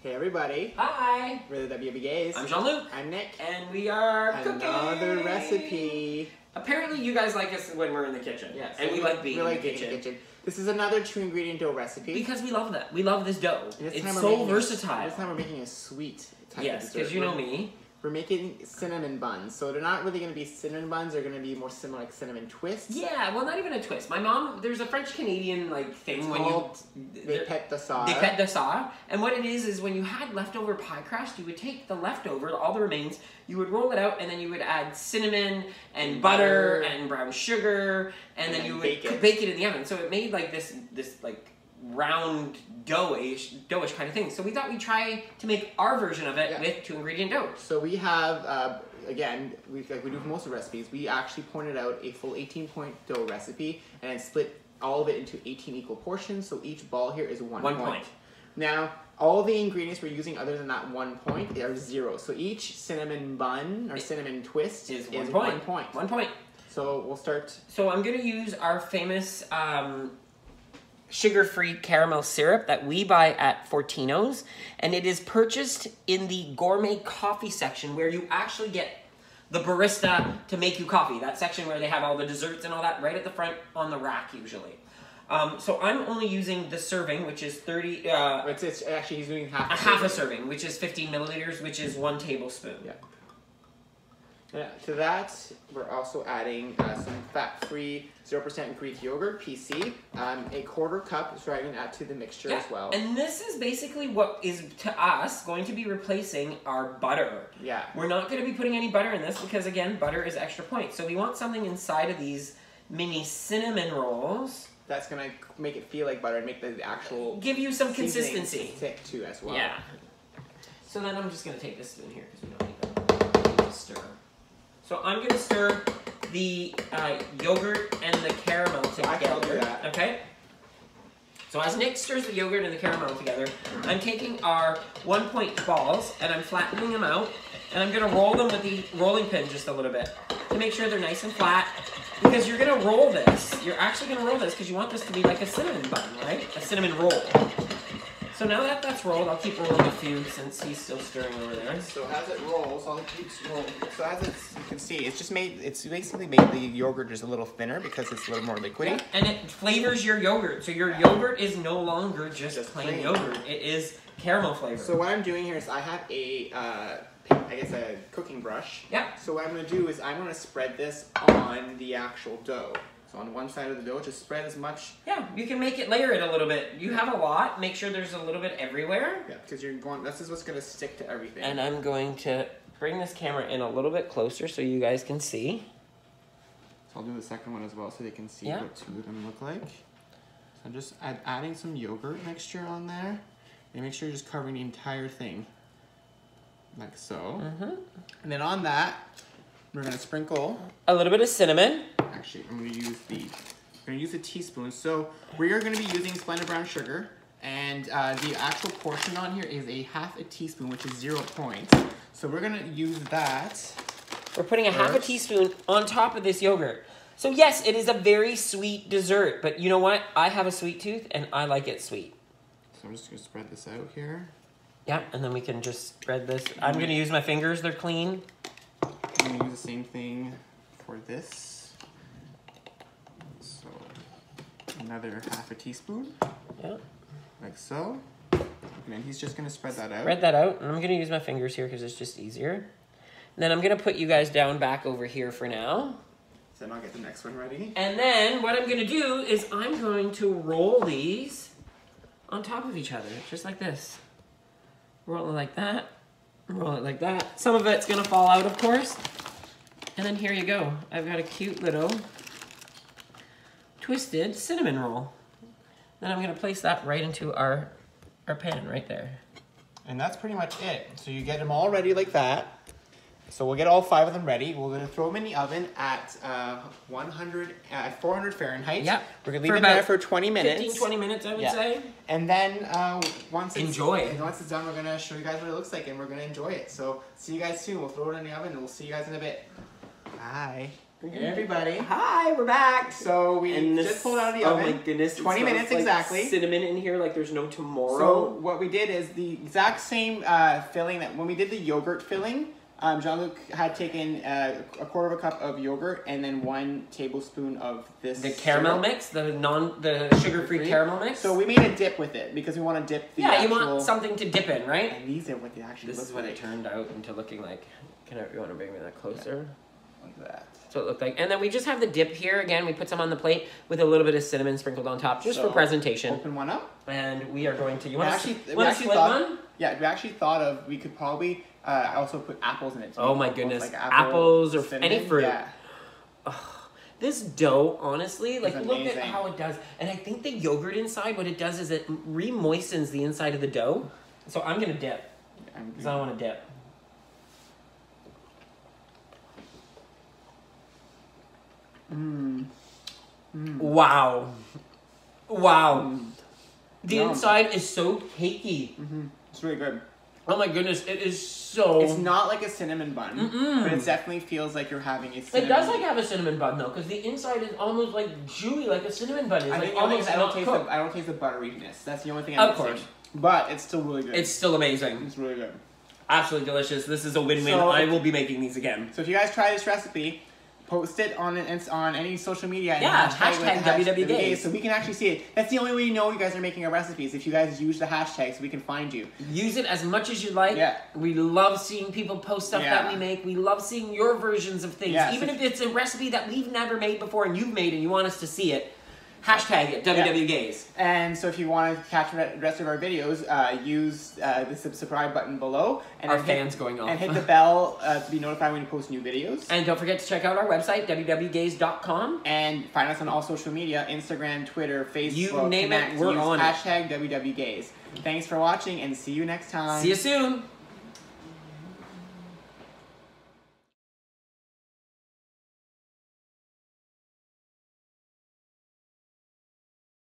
Hey everybody. Hi. We're the WB Gays. I'm Jean-Luc. I'm Nick. And we are cooking. Another recipe. Apparently you guys like us when we're in the kitchen. Yes. And we like being in the kitchen. This is another 2-ingredient dough recipe. Because we love that. We love this dough. It's so versatile. This time we're making a sweet type of Yes, dessert. because you know me. We're making cinnamon buns. So they're not really going to be cinnamon buns. They're going to be more similar like cinnamon twists. Yeah, well, not even a twist. My mom, there's a French-Canadian thing it's when called decadent. Decadent. And what it is when you had leftover pie crust, you would take the leftover, all the remains, you would roll it out, and then you would add cinnamon and butter and brown sugar, and then you would bake it in the oven. So it made like this round dough-ish kind of thing. So we thought we'd try to make our version of it with 2-ingredient dough. So we have, again, like we do for most of the recipes, we actually pointed out a full 18-point dough recipe and then split all of it into 18 equal portions. So each ball here is one point. Now, all the ingredients we're using other than that 1 point are 0. So each cinnamon bun or cinnamon twist is 1 point. 1 point. So we'll start. So I'm going to use our famous sugar-free caramel syrup that we buy at Fortino's, and it is purchased in the gourmet coffee section where you actually get the barista to make you coffee. That section where they have all the desserts and all that right at the front on the rack usually. So I'm only using the serving, which is 30... it's actually he's doing half a serving, which is 15 milliliters, which is 1 tablespoon. Yeah. To that, we're also adding some fat-free 0% Greek yogurt, PC, a 1/4 cup, so I can add to the mixture as well. And this is basically what is, to us, going to be replacing our butter. Yeah. We're not going to be putting any butter in this because, again, butter is extra point. So we want something inside of these mini cinnamon rolls. That's going to make it feel like butter and make the actual... Give you some consistency. Thick, too, as well. Yeah. So then I'm just going to take this spoon here because we don't need to stir. So I'm going to stir the yogurt and the caramel together. Okay? So as Nick stirs the yogurt and the caramel together, I'm taking our 1-point balls and I'm flattening them out, and I'm going to roll them with the rolling pin just a little bit to make sure they're nice and flat, because you're going to roll this. You're actually going to roll this because you want this to be like a cinnamon bun, right? A cinnamon roll. So now that that's rolled, I'll keep rolling a few since he's still stirring over there. So as it rolls, I'll keep rolling. So as you can see, it's basically made the yogurt just a little thinner because it's a little more liquidy. Yeah, and it flavors your yogurt. So your yogurt is no longer just plain yogurt. It is caramel flavor. So what I'm doing here is I have a, I guess a cooking brush. Yeah. So what I'm going to do is I'm going to spread this on the actual dough. So on one side of the dough, just spread as much. Yeah, you can layer it a little bit. You have a lot. Make sure there's a little bit everywhere. Yeah, because this is what's going to stick to everything. And I'm going to bring this camera in a little bit closer so you guys can see. So I'll do the second one as well so they can see what two of them look like. So I'm just adding some yogurt mixture on there. And make sure you're just covering the entire thing. Like so. And then on that, we're going to sprinkle a little bit of cinnamon. Actually, I'm going to use a teaspoon. So we are going to be using Splendid brown sugar, and the actual portion on here is a half a teaspoon, which is 0 points. So we're going to use that. We're putting a half a teaspoon on top of this yogurt. So yes, it is a very sweet dessert, but you know what? I have a sweet tooth, and I like it sweet. So I'm just going to spread this out here. Yeah, and then we can just spread this. I'm going to use my fingers. They're clean. I'm going to use the same thing for this. So another half a teaspoon. Yeah. Like so. And then he's just going to spread that out. Spread that out. And I'm going to use my fingers here because it's just easier. And then I'm going to put you guys down back over here for now. So then I'll get the next one ready. And then what I'm going to do is I'm going to roll these on top of each other. Just like this. Roll it like that. Roll it like that. Some of it's going to fall out, of course. And then here you go. I've got a cute little twisted cinnamon roll. Then I'm going to place that right into our pan right there. And that's pretty much it. So you get them all ready like that. So we'll get all 5 of them ready. We're going to throw them in the oven at 400 Fahrenheit. Yep. We're going to leave it there for 20 minutes. 15, 20 minutes, I would say. And then once it's done, we're going to show you guys what it looks like, and we're going to enjoy it. So see you guys soon. We'll throw it in the oven, and we'll see you guys in a bit. Bye. Hey everybody. Hi, we're back. So we just pulled out of the oven. Oh my goodness. 20 minutes like exactly. Cinnamon in here like there's no tomorrow. So what we did is the exact same filling that when we did the yogurt filling, Jean-Luc had taken a quarter of a cup of yogurt and then 1 tablespoon of this. The caramel mix, the sugar-free caramel mix. So we made a dip with it because we want to dip the you want something to dip in, right? And these are what they actually look like. This is what it turned out into looking like. You want to bring me that closer? Like that. That's what it looked like. And then we just have the dip here. Again, we put some on the plate with a little bit of cinnamon sprinkled on top just for presentation. Open one up. And we are going to... You want to split thought, one? Yeah, we actually thought of... We could probably also put apples in it. Oh my goodness. Like apples or cinnamon. Any fruit. Yeah. Oh, this dough, honestly, like look at how it does. And I think the yogurt inside, what it does is it re-moistens the inside of the dough. So I'm going to dip. Because I want to dip. Wow. Wow. The inside is so cakey. It's really good. Oh my goodness, it is so... It's not like a cinnamon bun, but it definitely feels like you're having a cinnamon... It does like have a cinnamon bun though, because the inside is almost like chewy, like a cinnamon bun is. I like almost I don't cooked. taste the butteriness. That's the only thing I'm missing. But it's still really good. It's still amazing. It's really good. Absolutely delicious. This is a win-win. So, I will be making these again. So if you guys try this recipe, post it on any social media. And hashtag WWGays. So we can actually see it. That's the only way you know you guys are making our recipes. If you guys use the hashtag so we can find you. Use it as much as you like. Yeah. We love seeing people post stuff that we make. We love seeing your versions of things. Even if it's a recipe that we've never made before and you've made and you want us to see it. Hashtag it, WWGays. And so if you want to catch the rest of our videos, use the subscribe button below. And our fans going off. And hit the bell to be notified when we post new videos. And don't forget to check out our website, www.gays.com. And find us on all social media, Instagram, Twitter, Facebook. You name it, we're on it. Hashtag WWGays. Thanks for watching and see you next time. See you soon.